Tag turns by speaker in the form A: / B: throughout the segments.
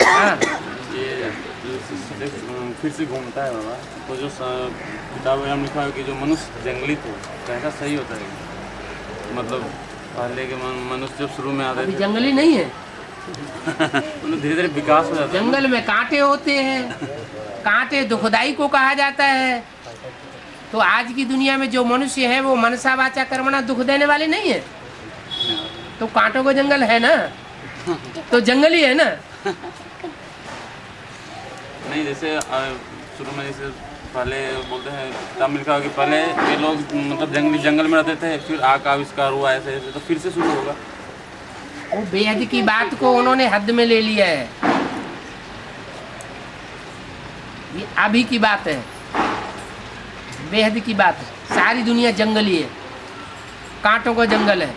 A: हाँ
B: ये फिर से घूमता है बाबा। तो जो किताब में लिखा है कि जो मनुष्य जंगली थे, कैसा सही होता है? मतलब पहले के मनुष्य जब शुरू में आते
A: अभी
B: थे
A: जंगली नहीं है।
B: उन्हें धीरे धीरे विकास हो जाता है।
A: जंगल में कांटे होते हैं, कांटे दुखदाई को कहा जाता है। तो आज की दुनिया में जो मनुष्य है वो मनसा वाचा कर्मणा दुख देने वाले नहीं है। तो कांटों का जंगल है ना, तो जंगली है ना।
B: नहीं, जैसे शुरू में जैसे पहले बोलते हैं किताब में लिखा हो कि पहले ये लोग मतलब जंगल में रहते थे, फिर आग का आविष्कार हुआ ऐसे ऐसे, तो फिर से शुरू होगा।
A: वो बेहद की बात को उन्होंने हद में ले लिया है। ये अभी की बात है, बेहद की बात है। सारी दुनिया जंगली है, कांटों का जंगल है।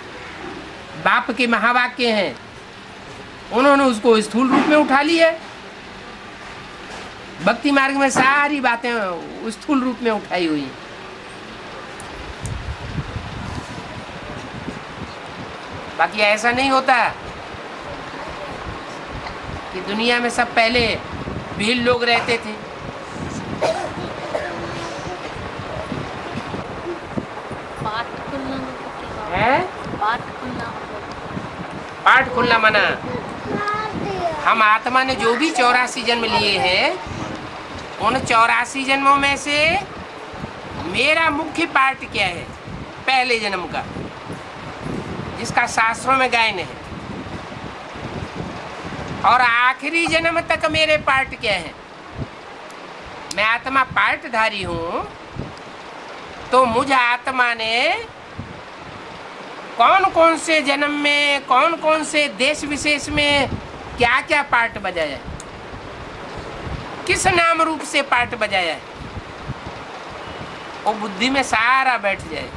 A: बाप के महावाक्य हैं, उन्होंने उसको स्थूल रूप में उठा लिया है। भक्ति मार्ग में सारी बातें स्थूल रूप में उठाई हुई हैं। बाकी ऐसा नहीं होता कि दुनिया में सब पहले भील लोग रहते थे। है पाठ खुलना मना। हम आत्मा ने जो भी 84 जन्म लिए हैं, उन 84 जन्मों में से मेरा मुख्य पार्ट क्या है? पहले जन्म का, जिसका शास्त्रों में गायन है। और आखिरी जन्म तक मेरे पार्ट क्या है? मैं आत्मा पार्टधारी हूँ। तो मुझ आत्मा ने कौन कौन से जन्म में, कौन कौन से देश विशेष में क्या क्या पार्ट बजाया है, किस नाम रूप से पार्ट बजाया है, वो बुद्धि में सारा बैठ जाए।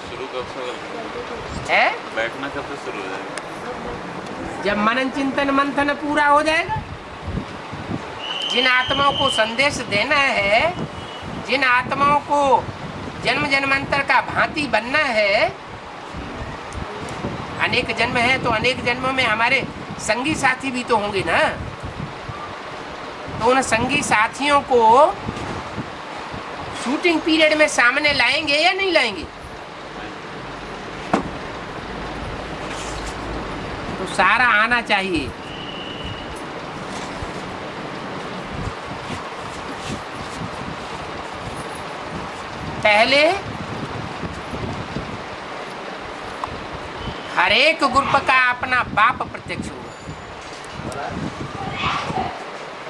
B: शुरू कब से
A: है?
B: बैठना कब से शुरू हो जाएगा?
A: जब मनन चिंतन मंथन पूरा हो जाएगा। जिन आत्माओं को संदेश देना है, जिन आत्माओं को जन्म जन्मांतर का भांति बनना है, अनेक जन्म है तो अनेक जन्मों में हमारे संगी साथी भी तो होंगे ना। तो उन संगी साथियों को शूटिंग पीरियड में सामने लाएंगे या नहीं लाएंगे? तो सारा आना चाहिए। पहले हर एक ग्रुप का अपना बाप प्रत्यक्ष होगा।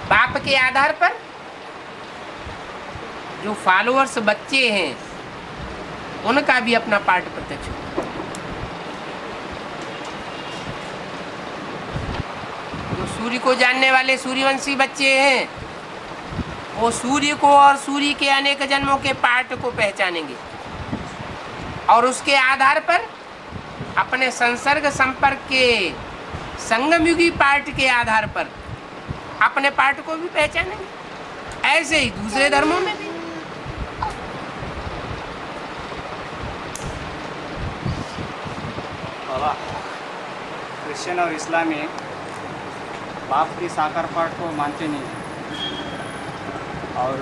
A: बाप के आधार पर जो फॉलोअर्स बच्चे हैं, उनका भी अपना पार्ट प्रत्यक्ष होगा। जो सूर्य को जानने वाले सूर्यवंशी बच्चे हैं, वो सूर्य को और सूर्य के अनेक जन्मों के पार्ट को पहचानेंगे और उसके आधार पर अपने संसर्ग संपर्क के संगमयुगी पार्ट के आधार पर अपने पार्ट को भी पहचानेंगे। ऐसे ही दूसरे धर्मों में भी।
C: बाबा, क्रिश्चियन और इस्लामी बाप की साकार पाठ को मानते नहीं हैं और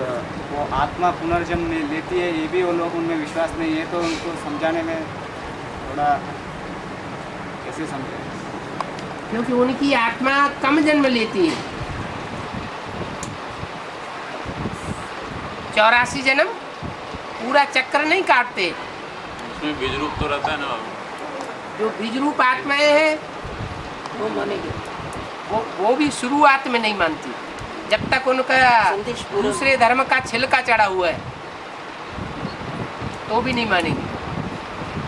C: वो आत्मा पुनर्जन्म लेती है, ये भी वो लोग उनमें विश्वास नहीं है। तो उनको समझाने में थोड़ा कैसे समझें?
A: क्योंकि उनकी आत्मा कम जन्म लेती है। 84 जन्म पूरा चक्र नहीं काटते।
B: उसमें बीज रूप तो रहता है ना बाबू।
A: जो बीज रूप आत्माएं हैं वो मानेंगे, वो भी शुरुआत में नहीं मानती। जब तक उनका दूसरे धर्म का छिलका चढ़ा हुआ है तो भी नहीं मानेंगे।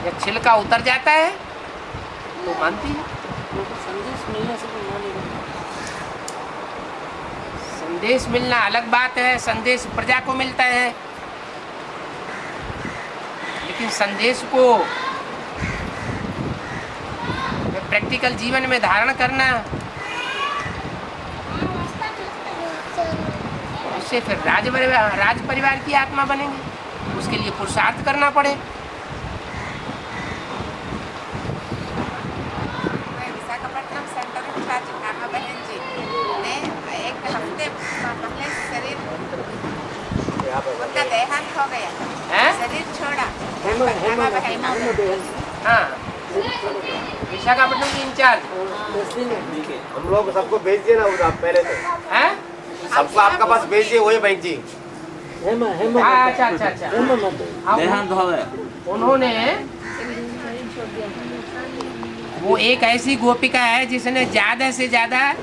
A: जब छिलका उतर जाता है तो मानती है।
D: संदेश मिलने से भी मानेंगे।
A: संदेश मिलना अलग बात है, संदेश प्रजा को मिलता है, लेकिन संदेश को प्रैक्टिकल जीवन में धारण करना, उससे फिर राज परिवार की आत्मा बनेंगे। उसके लिए पुरुषार्थ करना पड़े।
E: विशाखापट्टनम सेंटर में बहन जी हो गया,
A: हैं?
E: शरीर छोड़ा।
A: हाँ, विशाखापट्टनम की इंचार्ज
F: हम लोग सबको भेज दिए ना उधर पहले से,
A: हैं?
F: सबको आपका पास भेज दिए वही बैंक जी।
A: अच्छा अच्छा अच्छा। अब
B: देहांत हो गया।
A: उन्होंने वो एक ऐसी गोपिका है जिसने ज्यादा से ज्यादा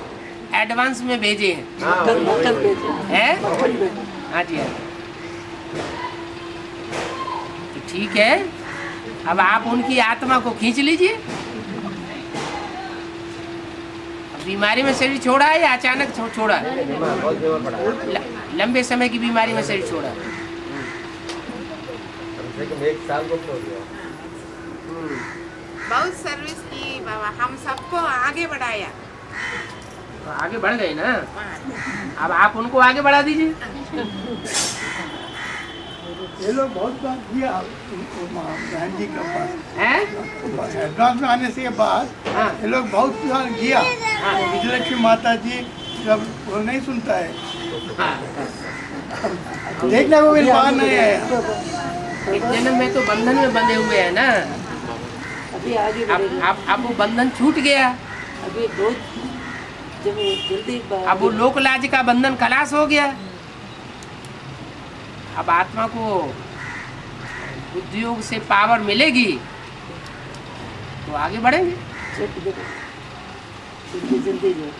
A: एडवांस में भेजे हैं।
F: हाँ
A: हैं? हाँ जी हाँ। तो ठीक है, अब आप उनकी आत्मा को खींच लीजिए। अब बीमारी में शरीर छोड़ा है या अचानक छोड़ा?
F: बहुत बीमार पड़ा है।
A: लंबे समय की बीमारी में शरीर छोड़ा।
F: कम से कम 1 साल को हो गया।
E: बहुत सर्विस की बाबा, हम सबको आगे बढ़ाया।
A: तो आगे बढ़ गए ना, अब आप उनको आगे बढ़ा दीजिए।
G: ये लोग बहुत बात किया बहन जी के पास,
A: हैं?
G: एडवांस में आने से बाद
A: हाँ।
G: ये लोग बहुत बार किया। विजयलक्ष्मी माता जी जब वो नहीं सुनता है,
A: हाँ।
G: देखने को भी बाहर नहीं आया।
A: एक जन्म में तो बंधन में बंधे हुए हैं ना,
D: अभी आगे
A: अब
D: बढ़ेंगे।
A: अब वो बंधन छूट गया।
D: अभी बहुत जब जल्दी
A: अब वो लोक लाज का बंधन खलास हो गया। अब आत्मा को बुद्धियोग से पावर मिलेगी तो आगे बढ़ेंगे।
D: जल्दी जल्दी जो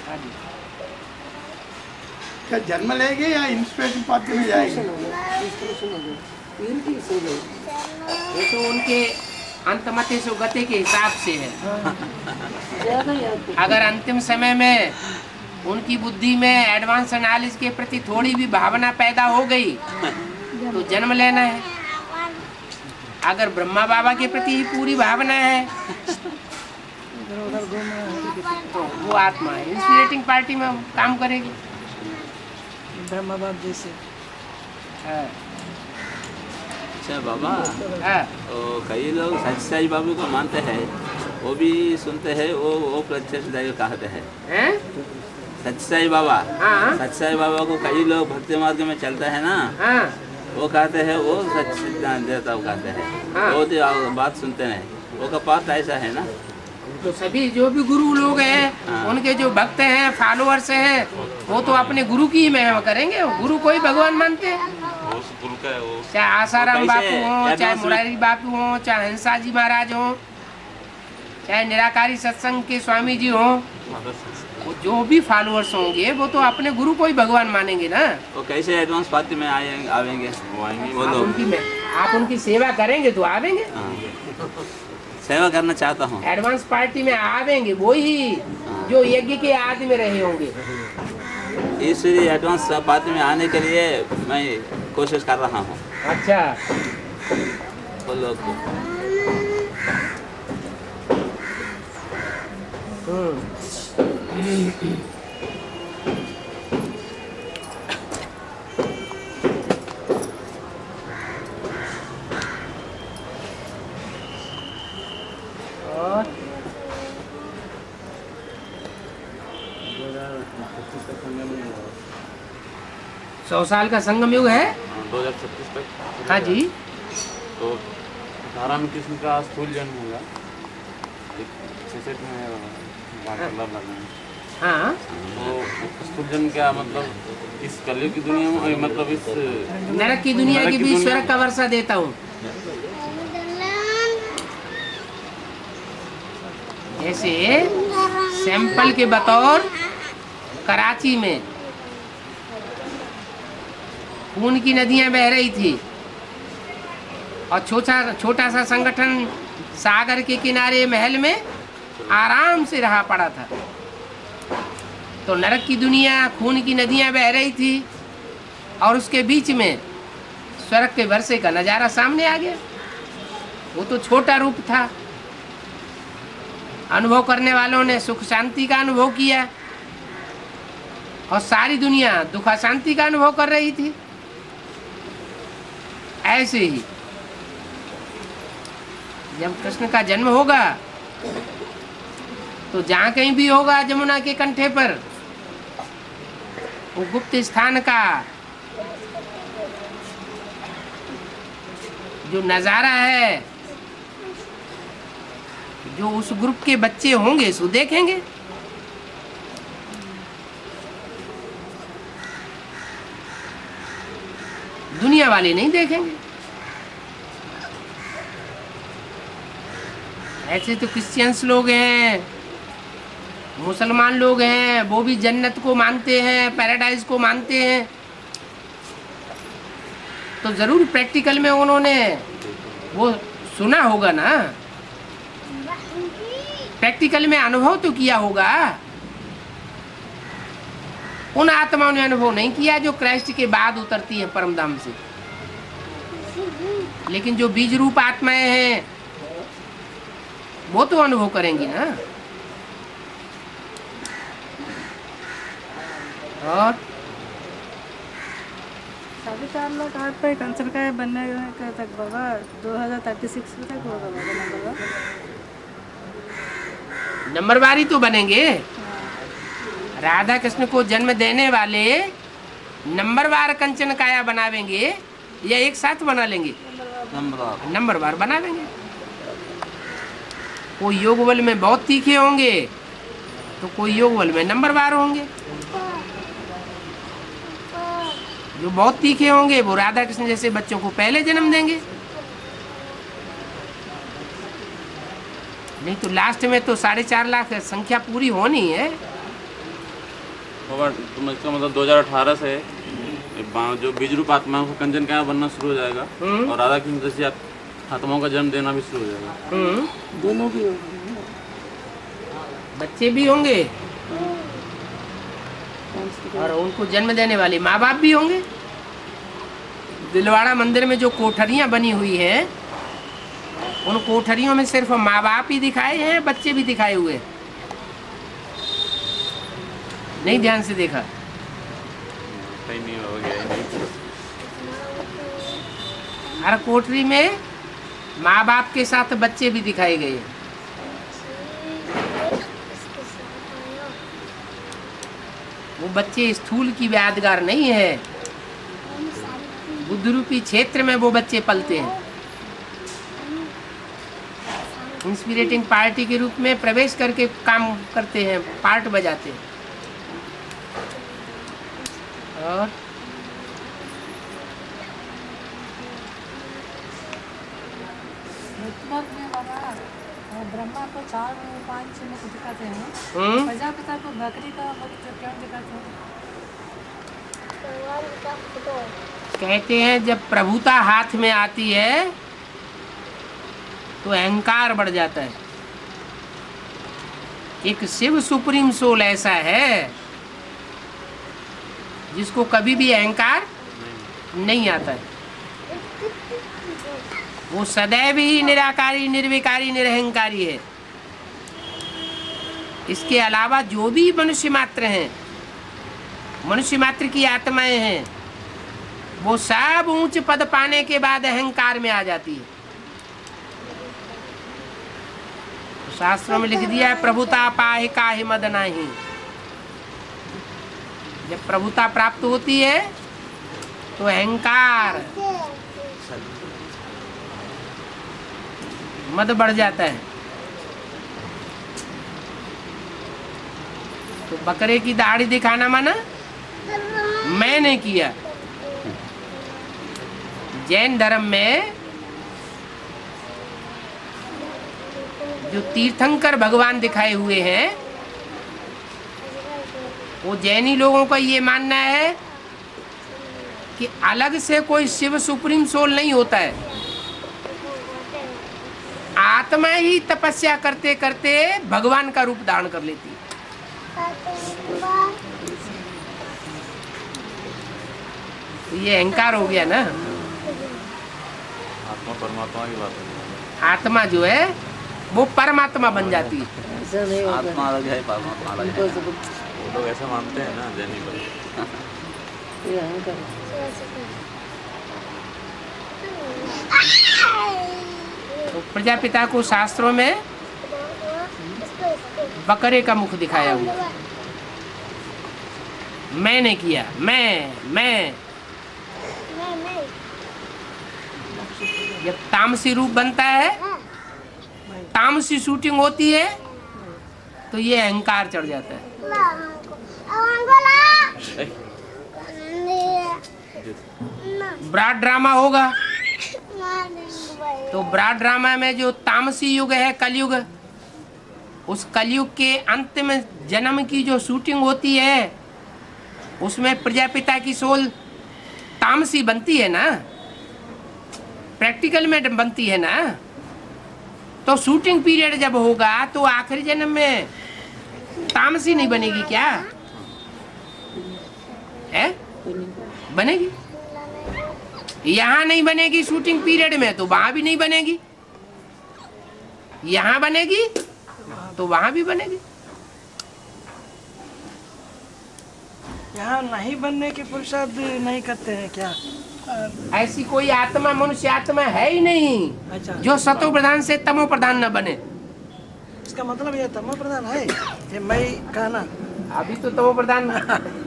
A: हाँ जी।
G: क्या जन्म लेंगे या इंस्पिरेशन पार्टी में जाएंगे?
D: इंस्पिरेशन हो गई, प्यूरिटी हो गई।
A: ये तो उनके अंतमते सो गति के हिसाब से है।
D: ज्यादा याद
A: अगर अंतिम समय में उनकी बुद्धि में एडवांस एनालिसिस के प्रति थोड़ी भी भावना पैदा हो गई तो जन्म लेना है। अगर ब्रह्मा बाबा के प्रति ही पूरी भावना है तो वो आत्मा है इंस्पिरेटिंग पार्टी में काम करेगी।
D: ब्रह्मा बाप जैसे
A: हाँ,
B: अच्छा बाबा,
A: हाँ,
B: तो कई लोग सच्ची साई बाबू को मानते हैं, वो भी सुनते हैं, वो प्रत्यक्ष दैव कहते हैं।
A: हैं?
B: सच्ची साई बाबा,
A: हाँ,
B: सच्ची साई बाबा को कई लोग भक्ति मार्ग में चलते हैं ना,
A: हाँ,
B: वो कहते हैं वो सच्ची देवता को कहते हैं।
A: हाँ।
B: वो तो बात सुनते नहीं, वो का पाठ ऐसा है ना।
A: तो सभी जो भी गुरु लोग हैं
B: हाँ।
A: उनके जो भक्त हैं फॉलोअर्स हैं वो तो अपने गुरु की ही महिमा करेंगे। गुरु को ही भगवान मानते हैं। चाहे आसाराम
B: वो कैसे
A: बापू हो, चाहे
B: advance में-
A: मुरारी बापू हो, चाहे हंसा जी महाराज हो, चाहे निराकारी सत्संग के स्वामी जी हो, वो जो भी फॉलोअर्स होंगे वो तो अपने गुरु को ही भगवान मानेंगे ना।
B: वो कैसे एडवांस पार्टी में आवेंगे वो
A: आप
B: लोग।
A: आप उनकी सेवा करेंगे तो आवेंगे।
B: हाँ। सेवा करना चाहता हूँ।
A: एडवांस पार्टी में आवेंगे वो ही जो यज्ञ के आदि में रहे होंगे।
B: इसलिए एडवांस पार्टी में आने के लिए मैं कोशिश कर रहा हूँ
A: अच्छा,
B: वो लोग को।
A: और 100 साल का संगम युग है।
B: 2036 तक।
A: हाँ जी।
B: तो राम कृष्ण का स्थूल जन्म होगा, 66 में वार्तालाप लगना है।
A: हाँ,
B: तो स्थूल जन्म क्या मतलब इस कलयुग की दुनिया में, मतलब इस
A: नरक की दुनिया के बीच स्वर्ग का वर्षा देता हूँ। जैसे सैंपल के बतौर कराची में खून की नदियां बह रही थी और छोटा सा संगठन सागर के किनारे महल में आराम से रहा पड़ा था। तो नरक की दुनिया, खून की नदियां बह रही थी और उसके बीच में स्वर्ग के वर्षे का नज़ारा सामने आ गया। वो तो छोटा रूप था। अनुभव करने वालों ने सुख शांति का अनुभव किया और सारी दुनिया दुख शांति का अनुभव कर रही थी। ऐसे ही जब कृष्ण का जन्म होगा तो जहाँ कहीं भी होगा जमुना के कंठे पर वो गुप्त स्थान का जो नज़ारा है, जो उस ग्रुप के बच्चे होंगे सो देखेंगे। दुनिया वाले नहीं देखेंगे। ऐसे तो क्रिश्चियंस लोग हैं, मुसलमान लोग हैं, वो भी जन्नत को मानते हैं, पैराडाइज को मानते हैं, तो जरूर प्रैक्टिकल में उन्होंने वो सुना होगा ना, प्रैक्टिकल में अनुभव तो किया होगा। उन आत्माओं ने अनुभव नहीं किया जो क्राइस्ट के बाद उतरती है परमधाम से, लेकिन जो बीज रूप आत्माएं हैं वो तो अनुभव करेंगी ना। और
H: 4.5 लाख हार्ट पे कैंसर का बनने का तक बाबा 2036 तक होगा बाबा
A: नंबरवारी तो बनेंगे। राधा कृष्ण को जन्म देने वाले नंबरवार कंचन काया बनावेंगे या एक साथ बना लेंगे? नंबरवार बनावेंगे। कोई योग बल में बहुत तीखे होंगे तो कोई योग बल में नंबरवार होंगे। जो बहुत तीखे होंगे वो राधा कृष्ण जैसे बच्चों को पहले जन्म देंगे। नहीं तो लास्ट में तो 4.5 लाख संख्या पूरी होनी है।
B: तो इसका मतलब 2018 से जो बीज रूप आत्माओं का कंचन काया बनना शुरू हो जाएगा और राधा कृष्ण जैसी आत्माओं का जन्म देना भी शुरू हो जाएगा।
D: दोनों की होगी,
A: बच्चे भी होंगे और उनको जन्म देने वाले माँ बाप भी होंगे। दिलवाड़ा मंदिर में जो कोठरियाँ बनी हुई हैं उन कोठरियों में सिर्फ माँ बाप ही दिखाए हैं, बच्चे भी दिखाए हुए हैं। नहीं ध्यान से देखा?
B: नहीं हो गया।
A: हर कोठरी में माँ बाप के साथ बच्चे भी दिखाए गए हैं। वो बच्चे स्थूल की यादगार नहीं है, बुद्ध रूपी क्षेत्र में वो बच्चे पलते हैं। इंस्पिरेटिंग पार्टी के रूप में प्रवेश करके काम करते हैं, पार्ट बजाते हैं। और
H: ब्रह्मा को 4-5 मुख दिखाते हैं, प्रजापिता को बकरी का मुख क्यों दिखाते हैं?
A: कहते हैं जब प्रभुता हाथ में आती है तो अहंकार बढ़ जाता है। एक शिव सुप्रीम सोल ऐसा है जिसको कभी भी अहंकार नहीं आता है। वो सदैव ही निराकारी, निर्विकारी, निरहंकारी है। इसके अलावा जो भी मनुष्य मात्र हैं, मनुष्य मात्र की आत्माएं हैं, वो सब ऊंच पद पाने के बाद अहंकार में आ जाती है। तो शास्त्रों में लिख दिया है प्रभुता पाहि काहि मद नाही। जब प्रभुता प्राप्त होती है तो अहंकार मद बढ़ जाता है। तो बकरे की दाढ़ी दिखाना माना मैंने किया। जैन धर्म में जो तीर्थंकर भगवान दिखाए हुए हैं, वो जैनी लोगों का ये मानना है कि अलग से कोई शिव सुप्रीम सोल नहीं होता है। आत्मा ही तपस्या करते करते भगवान का रूप धारण कर लेती है। तो ये अहंकार हो गया ना।
B: आत्मा परमात्मा की बात है।
A: आत्मा जो है वो परमात्मा बन जाती है।
D: ऐसा नहीं होता
B: आत्मा अलग है, परमात्मा अलग है।
D: है।
B: वो लोग ऐसे मानते हैं ना जैनी लोग।
D: ये अहंकार
A: तो प्रजापिता को शास्त्रों में बकरे का मुख दिखाया हुआ। मैंने किया, मैं जब तामसी रूप बनता है, तामसी शूटिंग होती है, तो ये अहंकार चढ़ जाता है। ब्रॉड ड्रामा होगा, तो ब्रॉड ड्रामा में जो तामसी युग है, कलयुग, उस कलयुग के अंतिम जन्म की जो शूटिंग होती है, उसमें प्रजापिता की सोल तामसी बनती है ना, प्रैक्टिकल में बनती है ना। तो शूटिंग पीरियड जब होगा तो आखिरी जन्म में तामसी नहीं बनेगी क्या? है? बनेगी। यहाँ नहीं बनेगी शूटिंग पीरियड में, तो वहां भी नहीं बनेगी। यहाँ बनेगी तो वहां भी बनेगी।
I: यहाँ नहीं बनने के पुरुषार्थ नहीं करते हैं क्या?
A: ऐसी कोई आत्मा, मनुष्य आत्मा है ही नहीं।
I: अच्छा,
A: जो सतो प्रधान से तमो प्रधान न बने।
I: इसका मतलब ये तमो प्रधान है, ये मैं कहना।
A: अभी तो तमो प्रधान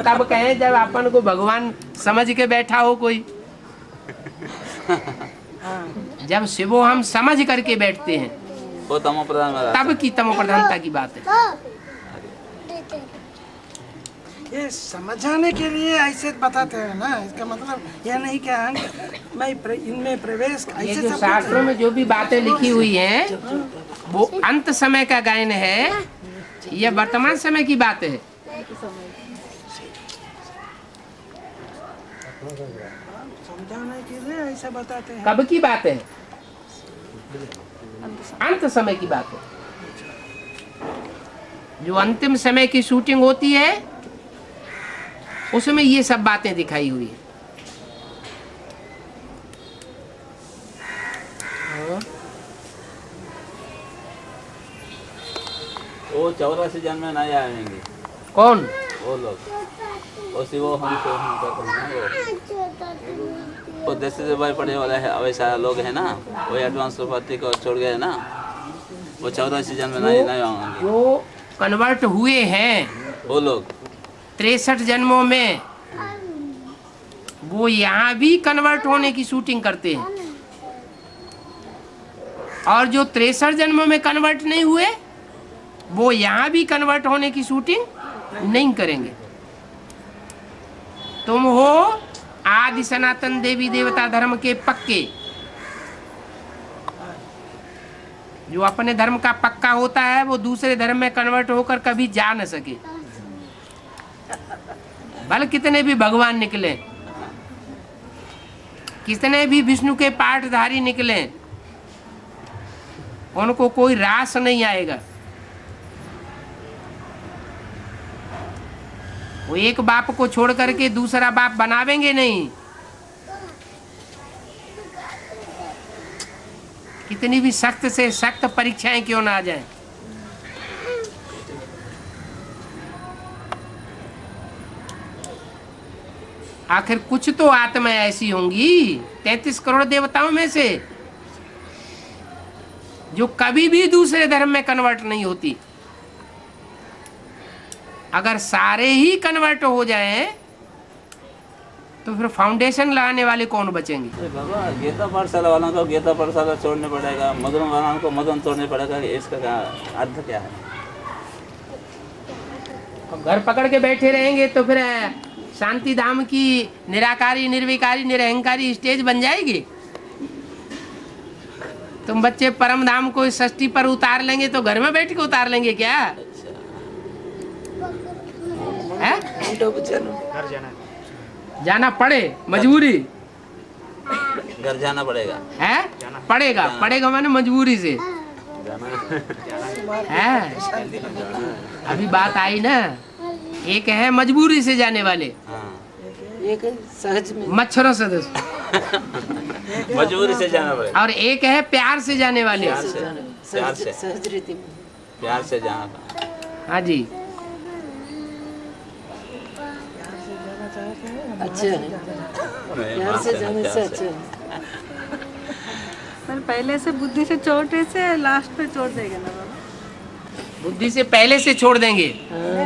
A: तब कहे जब अपन को भगवान समझ के बैठा हो कोई।
I: हाँ।
A: जब शिवो हम समझ करके बैठते हैं,
B: वो तमो प्रधान
A: तब की तमो प्रधानता की बात है।
I: ये समझाने के लिए ऐसे बताते हैं ना, इसका मतलब यह नहीं कि मैं इनमें प्रवेश
A: ये
I: ऐसे
A: जो
I: सब
A: शास्त्रों में जो भी बातें लिखी हुई हैं, वो अंत समय का गायन है, यह वर्तमान समय की बात है।
I: समझाने के लिए ऐसा बताते हैं।
A: कब की बात है? अंत समय की बात है। जो अंतिम समय की शूटिंग होती है, उसमें ये सब बातें दिखाई हुई है।
B: वो 84 जन्म में नहीं आएंगे।
A: कौन?
B: वो लोग, वो सिर्फ हम करते हैं वो देश से भाई पढ़े वाला है, वैसा लोग है ना, वो एडवांस पार्टी को छोड़ गए ना, वो 84 जन्म में नहीं आएंगे।
A: जो कन्वर्ट हुए हैं
B: वो लोग
A: 63 जन्मों में, वो यहाँ भी कन्वर्ट होने की शूटिंग करते हैं। और जो 63 जन्मों में कन्वर्ट नहीं हुए, वो यहाँ भी कन्वर्ट होने की शूटिंग नहीं करेंगे। तुम हो आदि सनातन देवी देवता धर्म के पक्के। जो अपने धर्म का पक्का होता है, वो दूसरे धर्म में कन्वर्ट होकर कभी जा न सके। भले कितने भी भगवान निकले, कितने भी विष्णु के पाठधारी निकले, उनको कोई रास नहीं आएगा। वो एक बाप को छोड़ करके दूसरा बाप बनावेंगे नहीं। कितनी भी सख्त से सख्त परीक्षाएं क्यों ना आ जाएं। आखिर कुछ तो आत्माएं ऐसी होंगी 33 करोड़ देवताओं में से, जो कभी भी दूसरे धर्म में कन्वर्ट नहीं होती। अगर सारे ही कन्वर्ट हो जाएं, तो फिर फाउंडेशन लगाने वाले कौन बचेंगे?
B: बाबा, गीता पाठशाला वालों को गीता पाठशाला छोड़ने पड़ेगा, मदन वालों को मदन छोड़ने पड़ेगा, इसका क्या अर्थ क्या है?
A: घर पकड़ के बैठे रहेंगे तो फिर शांति धाम की निराकारी, निर्विकारी, निरहंकारी स्टेज बन जाएगी। तुम बच्चे परम धाम को इस षष्ठी पर उतार लेंगे तो घर में बैठ के उतार लेंगे क्या? है? जाना पड़े, मजबूरी।
B: घर जाना पड़ेगा।
A: है? पड़ेगा, पड़ेगा माने मजबूरी से। है? अभी बात आई ना, एक है मजबूरी से जाने वाले,
D: एक सहज में
A: मच्छरों सदस्य,
B: मजबूरी से जाना पड़ेगा,
A: और एक है प्यार से जाने वाले।
D: सहज रीति में
B: प्यार से जाना पड़ेगा।
A: हाँ जी,
D: अच्छा है, प्यार से जाने से अच्छा है।
H: पर पहले से बुद्धि से चोट से लास्ट पे चोट देगा ना बाबा।
A: बुद्धि से पहले से छोड़ देंगे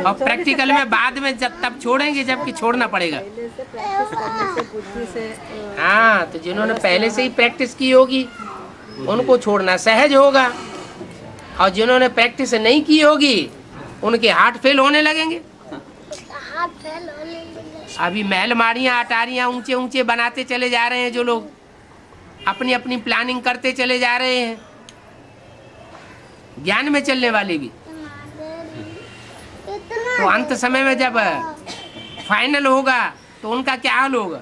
A: और प्रैक्टिकल में बाद में जब तब छोड़ेंगे जबकि छोड़ना पड़ेगा।
H: पहले से प्रैक्टिस करने से बुद्धि से
A: हाँ, तो जिन्होंने पहले से ही प्रैक्टिस की होगी उनको छोड़ना सहज होगा, और जिन्होंने प्रैक्टिस नहीं की होगी उनके हार्ट फेल होने लगेंगे। अभी महल माड़ियाँ अटारियाँ ऊंचे ऊंचे बनाते चले जा रहे हैं जो लोग, अपनी अपनी प्लानिंग करते चले जा रहे हैं, ज्ञान में चलने वाले भी। तो अंत समय में जब फाइनल होगा तो उनका क्या हाल होगा?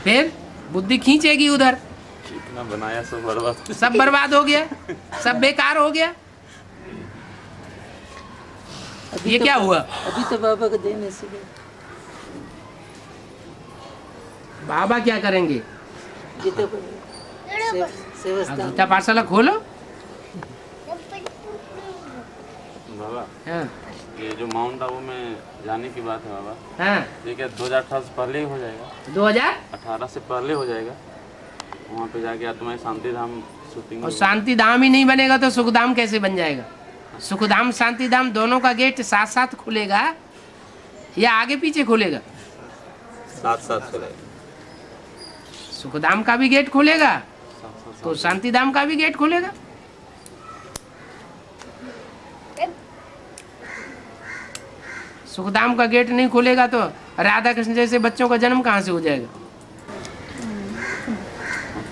A: फिर बुद्धि खींचेगी उधर,
B: इतना बनाया सब बर्बाद,
A: सब बर्बाद हो गया, सब बेकार हो गया। ये क्या हुआ?
D: अभी तो बाबा को देने से
A: बाबा क्या करेंगे?
D: गीता
A: गीता पाठशाला खोलो।
B: बाबा
A: हाँ
B: ये जो माउंट आबू में जाने की बात है बाबा,
A: हाँ,
B: ये क्या 2018 से पहले ही हो जाएगा?
A: 2018
B: से पहले हो जाएगा। वहाँ पे जाके तुम्हारी शांति धाम शूटिंग।
A: और शांति धाम ही नहीं बनेगा तो सुखधाम कैसे बन जाएगा? सुखधाम शांति धाम दोनों का गेट साथ साथ खुलेगा या आगे पीछे खुलेगा?
F: साथ साथ खुलेगा।
A: सुखधाम का भी गेट खुलेगा तो शांति धाम का भी गेट खुलेगा। सुखधाम का गेट नहीं खुलेगा तो राधा कृष्ण जैसे बच्चों का जन्म कहाँ से हो जाएगा?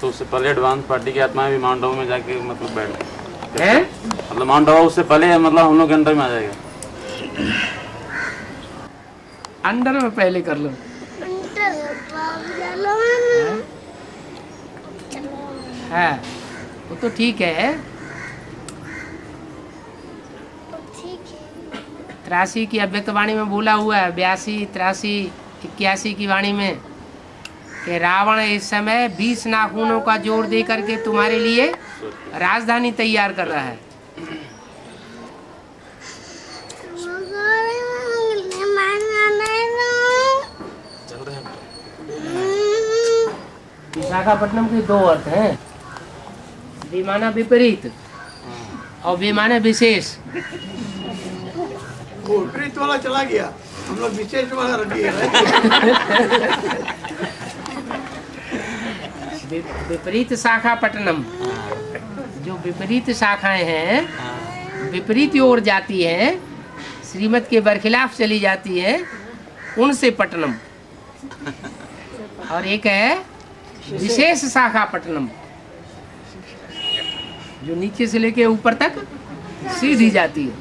B: तो उससे पहले एडवांस पार्टी की आत्माएं भी माउंट आबू में जाके मतलब बैठ
A: हैं?
B: मतलब माउंट आबू उससे पहले मतलब हम लोग के अंडर में आ जाएगा।
A: अंडर में पहले कर लो। है वो तो ठीक है। 83 की अव्यक्त वाणी में बोला हुआ है, 82, 83, 81 की वाणी में कि रावण इस समय 20 नाखूनों का जोर दे करके तुम्हारे लिए राजधानी तैयार कर रहा है। विशाखापट्टनम के दो अर्थ हैं, विमाना विपरीत और विमाना विशेष।
G: वो विपरीत वाला चला गया, हम लोग विशेष वाला रख दिया।
A: विपरीत शाखापट्टनम, जो विपरीत शाखाएं हैं, विपरीत ओर जाती हैं, श्रीमत के बरखिलाफ चली जाती है, उनसे पट्टनम। और एक है विशेष शाखापट्टनम, जो नीचे से लेके ऊपर तक सीधी जाती है,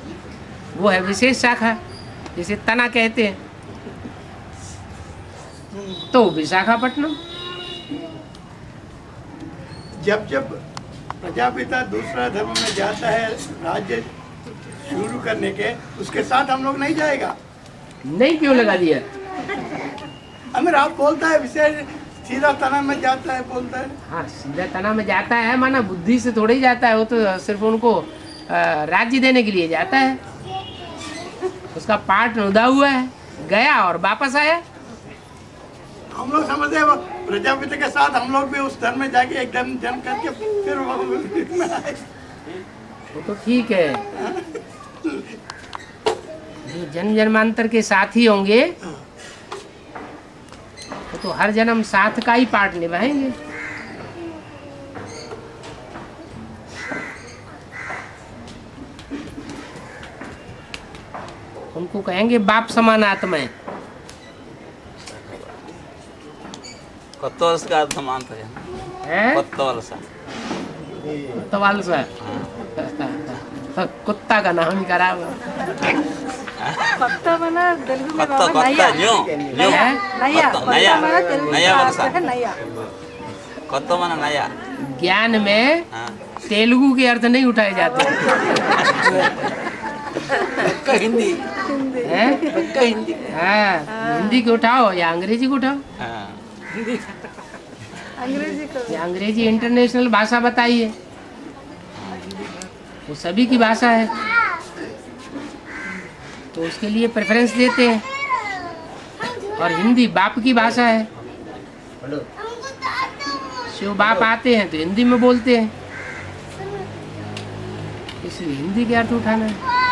A: वो है विशेष शाखा, जिसे तना कहते हैं। तो विशाखापट्टनम।
G: जब जब प्रजापिता दूसरा धर्म में जाता है राज्य शुरू करने के, उसके साथ हम लोग नहीं जाएगा।
A: नहीं क्यों लगा दिया?
G: अमीर आप बोलता है विशेष सीधा तना में जाता है, बोलता है।
A: हाँ, सीधा तना में जाता है, माना बुद्धि से थोड़ी जाता है, वो तो सिर्फ उनको राज्य देने के लिए जाता है। उसका पार्ट उदा हुआ है, गया और वापस आया।
G: हम लोग समझते हैं प्रजापिता के साथ हम लोग भी उस धर्म में जाके एकदम जन्म करके फिर में आए।
A: वो तो ठीक है, जो जन्म जन्मांतर के साथ ही होंगे वो तो हर जन्म साथ का ही पार्ट निभाएंगे। उनको कहेंगे बाप समान आत्माएं।
F: కొత్త का समान तो है
A: तो वालसा कुत्ता का नाम ही खराब है।
H: पत्ता बना तेलुगु में
F: కొత్త
H: बाबा
F: కొత్త
H: नया
F: న్యూ న్యూ
H: नया
F: కొత్త
H: पत्ता
F: नया
H: बना तेलुगु
F: नया
H: का
F: वलसा
H: अर्थ है नया।
F: కొత్త మన नया
A: ज्ञान में
F: हाँ
A: तेलुगु के अर्थ नहीं उठाए जाते
D: पक्का हिंदी
A: हैं?
D: पक्का हिंदी
A: हाँ, हिंदी को उठाओ या अंग्रेजी को उठाओ।
F: हाँ
H: अंग्रेजी को
A: ये अंग्रेजी इंटरनेशनल भाषा बताइए, वो सभी की भाषा है, तो उसके लिए प्रेफरेंस देते हैं। और हिंदी बाप की भाषा है, शिव बाप आते हैं तो हिंदी में बोलते हैं। इसलिए हिंदी के अर्थ उठाना है।